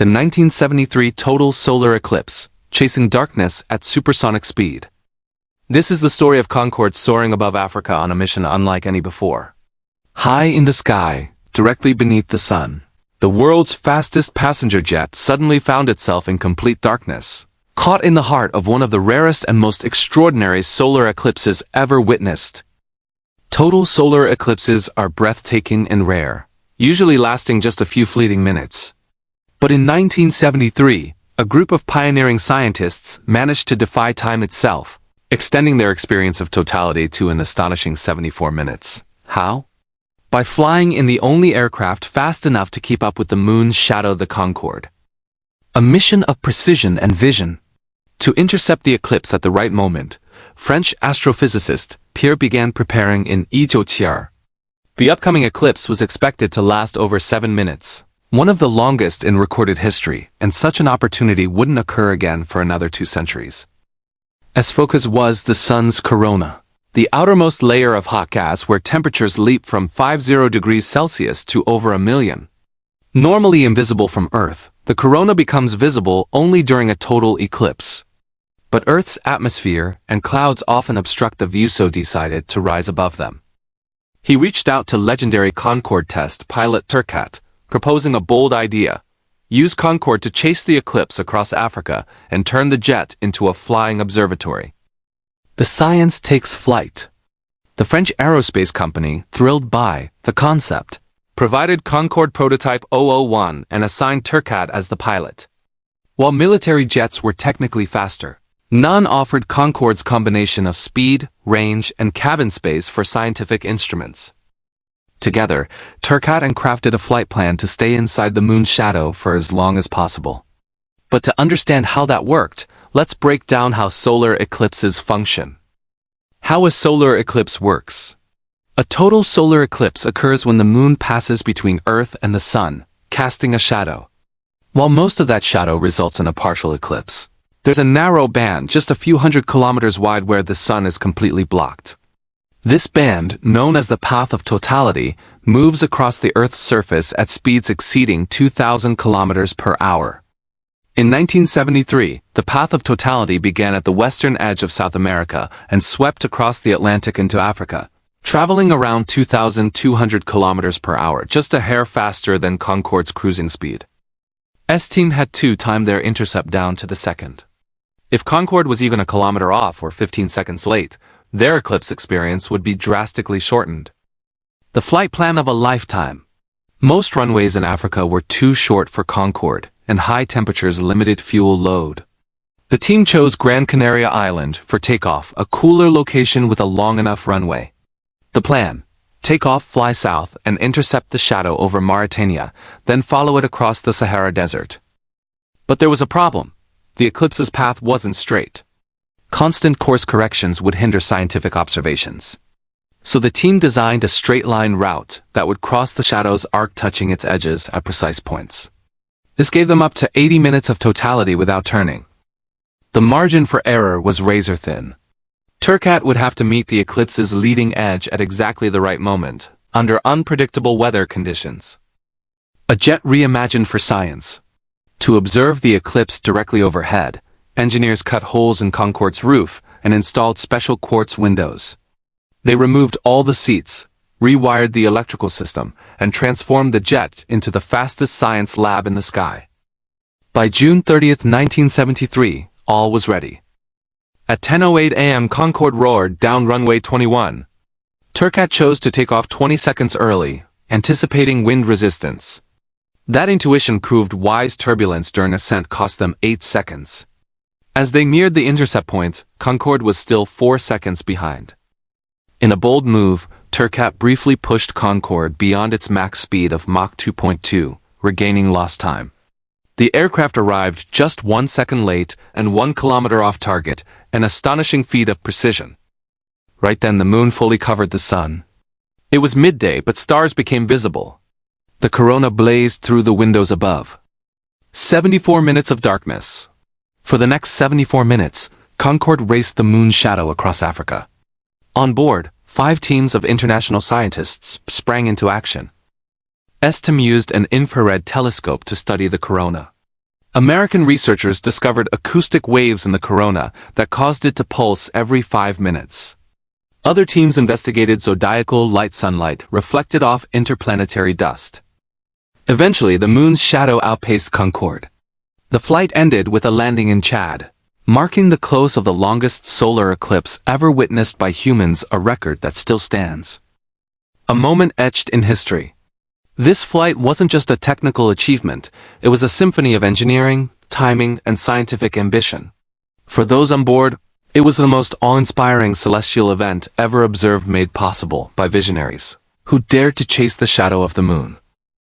The 1973 total solar eclipse, chasing darkness at supersonic speed. This is the story of Concorde soaring above Africa on a mission unlike any before. High in the sky, directly beneath the sun, the world's fastest passenger jet suddenly found itself in complete darkness, caught in the heart of one of the rarest and most extraordinary solar eclipses ever witnessed. Total solar eclipses are breathtaking and rare, usually lasting just a few fleeting minutes. But in 1973, a group of pioneering scientists managed to defy time itself, extending their experience of totality to an astonishing 74 minutes. How? By flying in the only aircraft fast enough to keep up with the moon's shadow, the Concorde. A mission of precision and vision. To intercept the eclipse at the right moment, French astrophysicist Pierre began preparing in 1972. The upcoming eclipse was expected to last over 7 minutes. One of the longest in recorded history, and such an opportunity wouldn't occur again for another 2 centuries. As focus was the sun's corona, the outermost layer of hot gas where temperatures leap from 50 degrees Celsius to over 1,000,000. Normally invisible from Earth, the corona becomes visible only during a total eclipse. But Earth's atmosphere and clouds often obstruct the view, so decided to rise above them. He reached out to legendary Concorde test pilot Turcat, proposing a bold idea: use Concorde to chase the eclipse across Africa and turn the jet into a flying observatory. The science takes flight. The French aerospace company, thrilled by the concept, provided Concorde prototype 001 and assigned Turcat as the pilot. While military jets were technically faster, none offered Concorde's combination of speed, range, and cabin space for scientific instruments. Together, Turcat crafted a flight plan to stay inside the moon's shadow for as long as possible. But to understand how that worked, let's break down how solar eclipses function. How a solar eclipse works. A total solar eclipse occurs when the moon passes between Earth and the sun, casting a shadow. While most of that shadow results in a partial eclipse, there's a narrow band just a few hundred kilometers wide where the sun is completely blocked. This band, known as the path of totality, moves across the Earth's surface at speeds exceeding 2,000 kilometers per hour. In 1973, the path of totality began at the western edge of South America and swept across the Atlantic into Africa, traveling around 2,200 kilometers per hour, just a hair faster than Concorde's cruising speed. S-Team had to time their intercept down to the second. If Concorde was even a kilometer off or 15 seconds late, their eclipse experience would be drastically shortened. The flight plan of a lifetime. Most runways in Africa were too short for Concorde, and high temperatures limited fuel load. The team chose Gran Canaria Island for takeoff, a cooler location with a long enough runway. The plan: take off, fly south, and intercept the shadow over Mauritania, then follow it across the Sahara Desert. But there was a problem. The eclipse's path wasn't straight. Constant course corrections would hinder scientific observations. So the team designed a straight-line route that would cross the shadow's arc, touching its edges at precise points. This gave them up to 80 minutes of totality without turning. The margin for error was razor-thin. Turcat would have to meet the eclipse's leading edge at exactly the right moment, under unpredictable weather conditions. A jet reimagined for science. To observe the eclipse directly overhead, engineers cut holes in Concorde's roof and installed special quartz windows. They removed all the seats, rewired the electrical system, and transformed the jet into the fastest science lab in the sky. By June 30, 1973, all was ready. At 10:08 a.m. Concorde roared down runway 21. Turcat chose to take off 20 seconds early, anticipating wind resistance. That intuition proved wise. Turbulence during ascent cost them 8 seconds. As they neared the intercept point, Concorde was still 4 seconds behind. In a bold move, Turcat briefly pushed Concorde beyond its max speed of Mach 2.2, regaining lost time. The aircraft arrived just 1 second late and 1 kilometer off target, an astonishing feat of precision. Right then the moon fully covered the sun. It was midday, but stars became visible. The corona blazed through the windows above. 74 minutes of darkness. For the next 74 minutes, Concorde raced the moon's shadow across Africa. On board, 5 teams of international scientists sprang into action. S-Team used an infrared telescope to study the corona. American researchers discovered acoustic waves in the corona that caused it to pulse every 5 minutes. Other teams investigated zodiacal light sunlight reflected off interplanetary dust. Eventually, the moon's shadow outpaced Concorde. The flight ended with a landing in Chad, marking the close of the longest solar eclipse ever witnessed by humans, a record that still stands. A moment etched in history. This flight wasn't just a technical achievement, it was a symphony of engineering, timing, and scientific ambition. For those on board, it was the most awe-inspiring celestial event ever observed, made possible by visionaries who dared to chase the shadow of the moon.